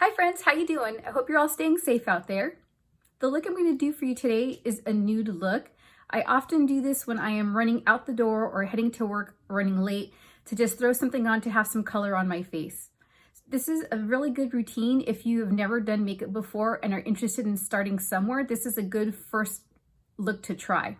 Hi friends, how you doing? I hope you're all staying safe out there. The look I'm going to do for you today is a nude look. I often do this when I am running out the door or heading to work, running late, to just throw something on to have some color on my face. This is a really good routine if you have never done makeup before and are interested in starting somewhere. This is a good first look to try.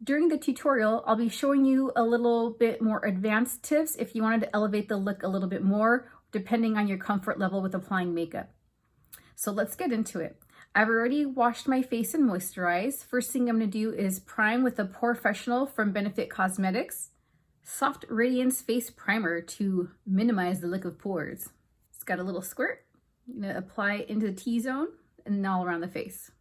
During the tutorial, I'll be showing you a little bit more advanced tips if you wanted to elevate the look a little bit more, depending on your comfort level with applying makeup. So let's get into it. I've already washed my face and moisturized. First thing I'm going to do is prime with the Pore Fessional from Benefit Cosmetics Soft Radiance Face Primer to minimize the look of pores. It's got a little squirt. I'm going to apply it into the T-zone and all around the face.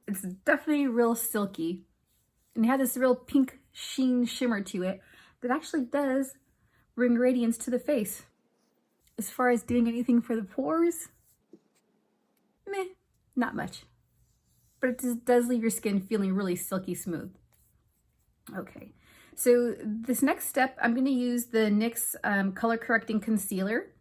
It's definitely real silky and it has this real pink sheen shimmer to it that actually does bring radiance to the face. As far as doing anything for the pores, meh, not much. But it just does leave your skin feeling really silky smooth. Okay, so this next step, I'm going to use the NYX Color Correcting Concealer.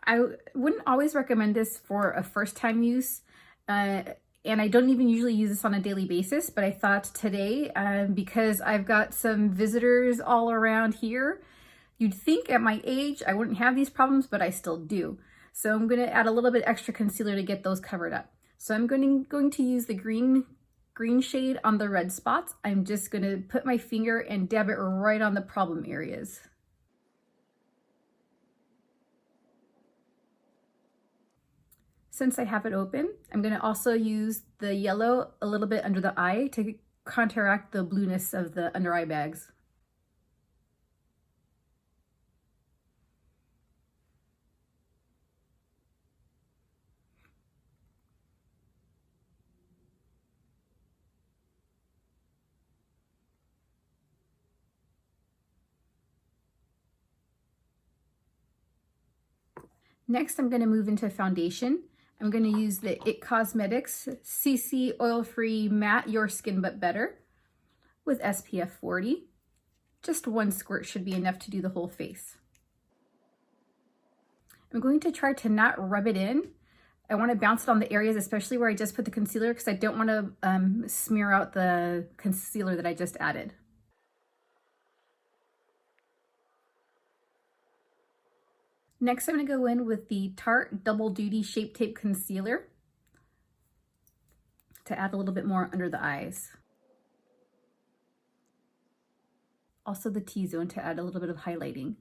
I wouldn't always recommend this for a first time use, and I don't even usually use this on a daily basis, but I thought today, because I've got some visitors all around here, you'd think at my age I wouldn't have these problems, but I still do. So I'm going to add a little bit extra concealer to get those covered up. So I'm going to use the green shade on the red spots. I'm just going to put my finger and dab it right on the problem areas. Since I have it open, I'm going to also use the yellow a little bit under the eye to counteract the blueness of the under eye bags. Next, I'm going to move into foundation. I'm going to use the IT Cosmetics CC Oil-Free Matte Your Skin But Better with SPF 40. Just one squirt should be enough to do the whole face. I'm going to try to not rub it in. I want to bounce it on the areas, especially where I just put the concealer, because I don't want to smear out the concealer that I just added. Next, I'm going to go in with the Tarte Double Duty Shape Tape Concealer to add a little bit more under the eyes. Also the T-zone to add a little bit of highlighting.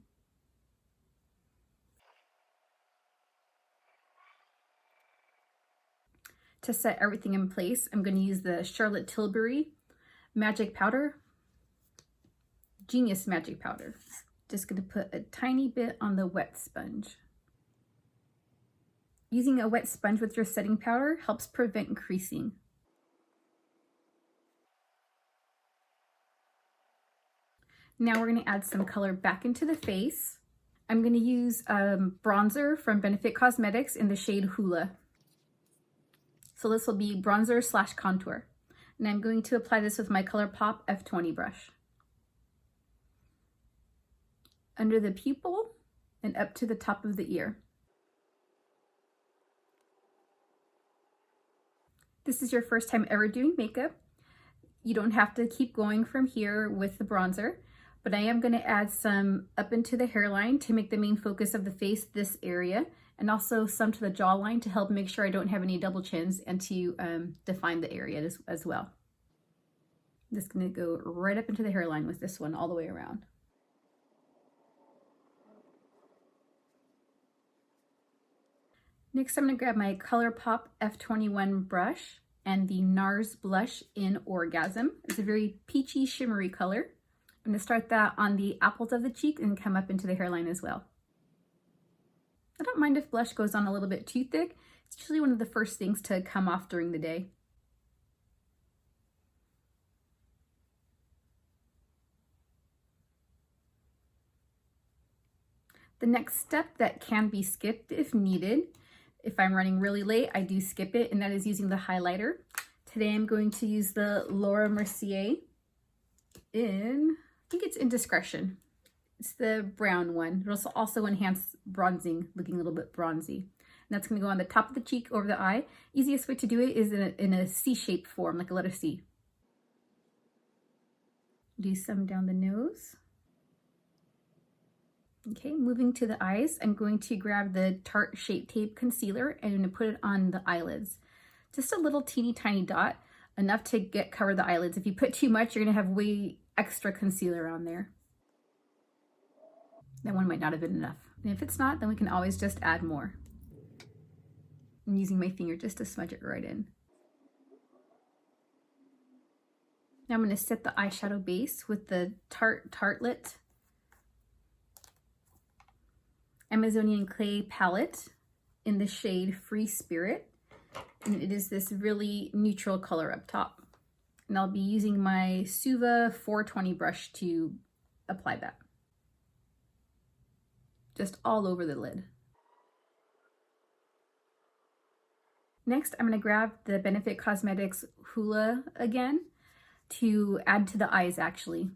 To set everything in place, I'm going to use the Charlotte Tilbury Magic Powder, Genius Magic Powder. Just going to put a tiny bit on the wet sponge. Using a wet sponge with your setting powder helps prevent creasing. Now we're going to add some color back into the face. I'm going to use bronzer from Benefit Cosmetics in the shade Hula. So this will be bronzer / contour. And I'm going to apply this with my Color Pop F20 brush. Under the pupil and up to the top of the ear. This is your first time ever doing makeup. You don't have to keep going from here with the bronzer, but I am going to add some up into the hairline to make the main focus of the face this area, and also some to the jawline to help make sure I don't have any double chins and to define the area as well. I'm just going to go right up into the hairline with this one all the way around. Next, I'm going to grab my Color Pop F21 brush and the NARS blush in Orgasm. It's a very peachy, shimmery color. I'm going to start that on the apples of the cheek and come up into the hairline as well. I don't mind if blush goes on a little bit too thick. It's usually one of the first things to come off during the day. The next step that can be skipped if needed, if I'm running really late, I do skip it, and that is using the highlighter. Today I'm going to use the Mercier in, I think it's Indiscretion. It's the brown one. It'll also enhance bronzing, looking a little bit bronzy. And that's going to go on the top of the cheek over the eye. Easiest way to do it is in a C-shaped form, like a letter C. Do some down the nose. Okay, moving to the eyes, I'm going to grab the Tarte Shape Tape Concealer and I'm going to put it on the eyelids. Just a little teeny tiny dot, enough to cover the eyelids. If you put too much, you're going to have way extra concealer on there. That one might not have been enough. And if it's not, then we can always just add more. I'm using my finger just to smudge it right in. Now I'm going to set the eyeshadow base with the Tarte Tartelette Amazonian Clay palette in the shade Free Spirit. And it is this really neutral color up top. And I'll be using my Suva 420 brush to apply that. Just all over the lid. Next, I'm going to grab the Benefit Cosmetics Hula again to add to the eyes actually.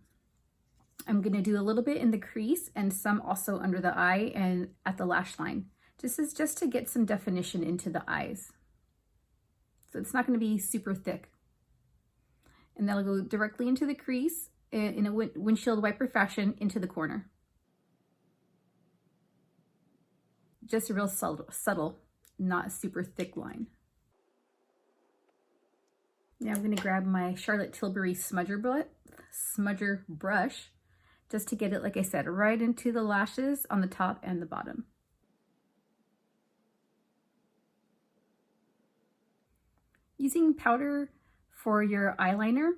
I'm going to do a little bit in the crease and some also under the eye and at the lash line. This is just to get some definition into the eyes. So it's not going to be super thick. And that'll go directly into the crease in a windshield wiper fashion into the corner. Just a real subtle, not a super thick line. Now I'm going to grab my Charlotte Tilbury smudger brush just to get it, like I said, right into the lashes on the top and the bottom. Using powder for your eyeliner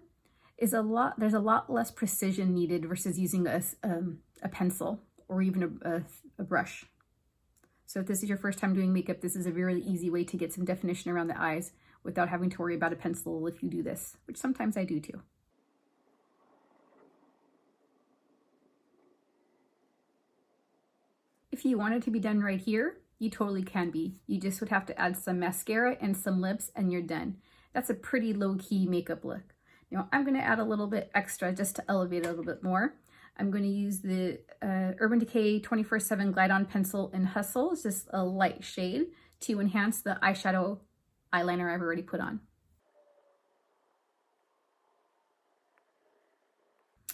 is there's a lot less precision needed versus using a pencil or even a brush. So if this is your first time doing makeup, this is a really easy way to get some definition around the eyes without having to worry about a pencil if you do this, which sometimes I do too. If you want it to be done right here, you totally can be. You just would have to add some mascara and some lips and you're done. That's a pretty low-key makeup look. Now I'm going to add a little bit extra just to elevate it a little bit more. I'm going to use the Urban Decay 24/7 Glide On Pencil in Hustle. It's just a light shade to enhance the eyeshadow eyeliner I've already put on.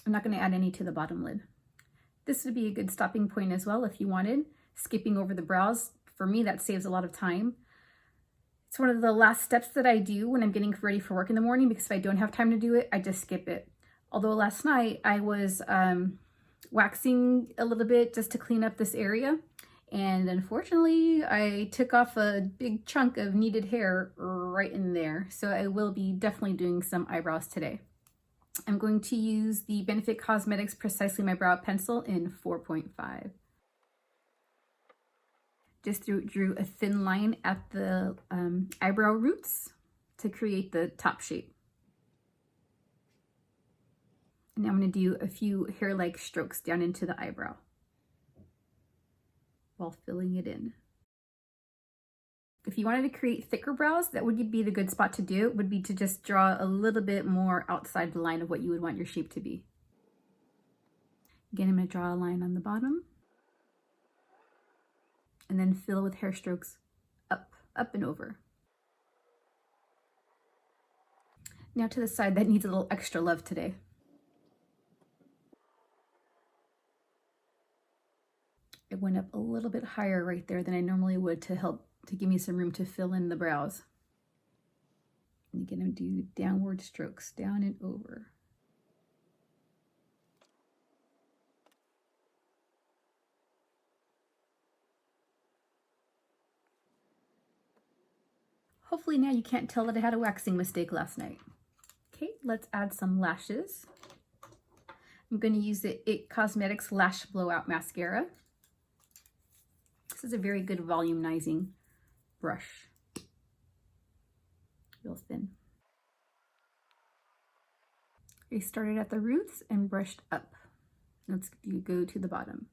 I'm not going to add any to the bottom lid. This would be a good stopping point as well if you wanted. Skipping over the brows, for me that saves a lot of time. It's one of the last steps that I do when I'm getting ready for work in the morning because if I don't have time to do it, I just skip it. Although last night I was waxing a little bit just to clean up this area. And unfortunately, I took off a big chunk of needed hair right in there. So I will be definitely doing some eyebrows today. I'm going to use the Benefit Cosmetics Precisely My Brow Pencil in 4.5. Just drew a thin line at the eyebrow roots to create the top shape. And now I'm going to do a few hair-like strokes down into the eyebrow while filling it in. If you wanted to create thicker brows, that would be the good spot to do. It would be to just draw a little bit more outside the line of what you would want your shape to be. Again, I'm going to draw a line on the bottom and then fill with hair strokes up and over. Now to the side that needs a little extra love today. It went up a little bit higher right there than I normally would to give me some room to fill in the brows. And again, I'm gonna do downward strokes, down and over. Hopefully now you can't tell that I had a waxing mistake last night. Okay, let's add some lashes. I'm going to use the NYX Cosmetics Lash Blowout Mascara. This is a very good volumizing brush. Real thin. I started at the roots and brushed up. Let's go to the bottom.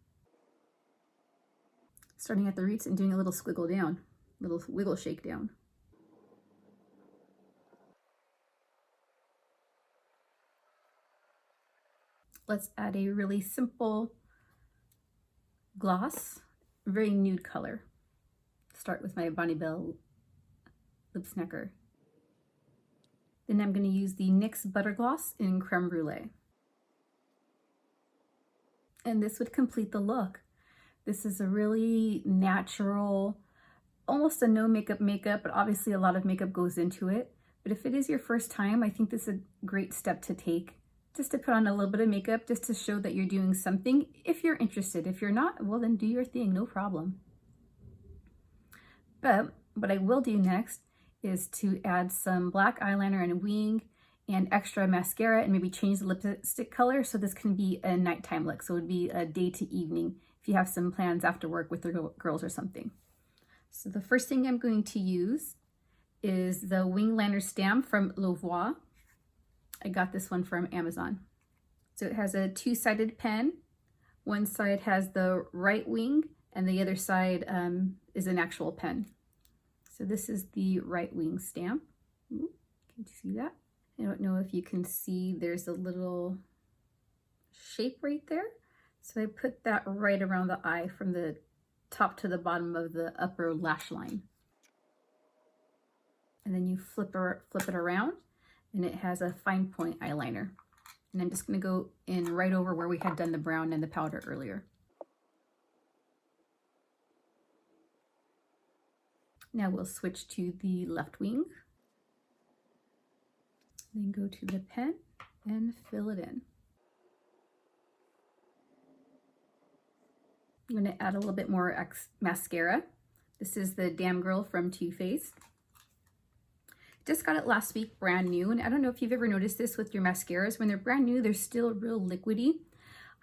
Starting at the roots and doing a little squiggle down, little wiggle shake down. Let's add a really simple gloss, very nude color. Start with my Bonnie Bell lip snacker. Then I'm going to use the NYX Butter Gloss in Creme Brûlée. And this would complete the look. This is a really natural, almost a no makeup, but obviously a lot of makeup goes into it. But if it is your first time, I think this is a great step to take. Just to put on a little bit of makeup, just to show that you're doing something. If you're interested, if you're not, well then do your thing, no problem. But what I will do next is to add some black eyeliner and a wing and extra mascara and maybe change the lipstick color so this can be a nighttime look. So it would be a day to evening if you have some plans after work with your girls or something. So the first thing I'm going to use is the wingliner stamp from Lovoir. I got this one from Amazon. So it has a two-sided pen. One side has the right wing and the other side is an actual pen. So this is the right wing stamp. Ooh, can you see that? I don't know if you can see, there's a little shape right there. So I put that right around the eye from the top to the bottom of the upper lash line. And then you flip it around and it has a fine point eyeliner. And I'm just gonna go in right over where we had done the brown and the powder earlier. Now we'll switch to the left wing. Then go to the pen and fill it in. I'm going to add a little bit more mascara. This is the Damn Girl from Too Faced. Just got it last week, brand new. And I don't know if you've ever noticed this with your mascaras. When they're brand new, they're still real liquidy.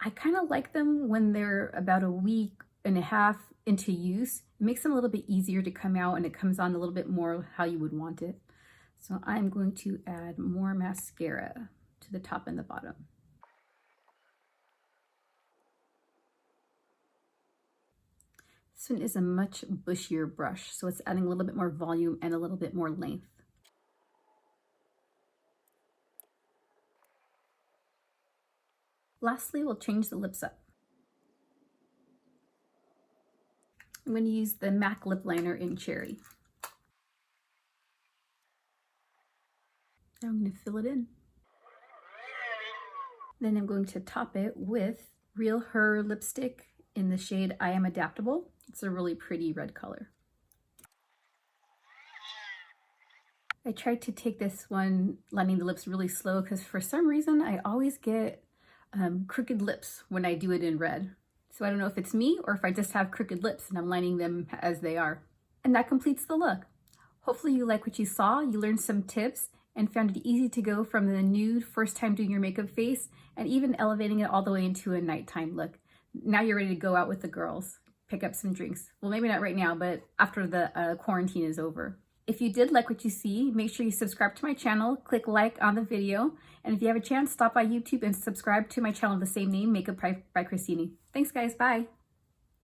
I kind of like them when they're about a week and a half into use. It makes them a little bit easier to come out and it comes on a little bit more how you would want it. So I'm going to add more mascara to the top and the bottom. This one is a much bushier brush, so it's adding a little bit more volume and a little bit more length. Lastly, we'll change the lips up. I'm going to use the MAC lip liner in Cherry. Now I'm going to fill it in. Then I'm going to top it with Real Her lipstick in the shade I Am Adaptable. It's a really pretty red color. I tried to take this one, lining the lips really slow because for some reason I always get crooked lips when I do it in red. So I don't know if it's me or if I just have crooked lips and I'm lining them as they are. And that completes the look. Hopefully you like what you saw, you learned some tips, and found it easy to go from the nude first time doing your makeup face and even elevating it all the way into a nighttime look. Now you're ready to go out with the girls, pick up some drinks. Well, maybe not right now, but after the quarantine is over. If you did like what you see, make sure you subscribe to my channel, click like on the video, and if you have a chance, stop by YouTube and subscribe to my channel of the same name, Makeup by Christine. Thanks guys, bye.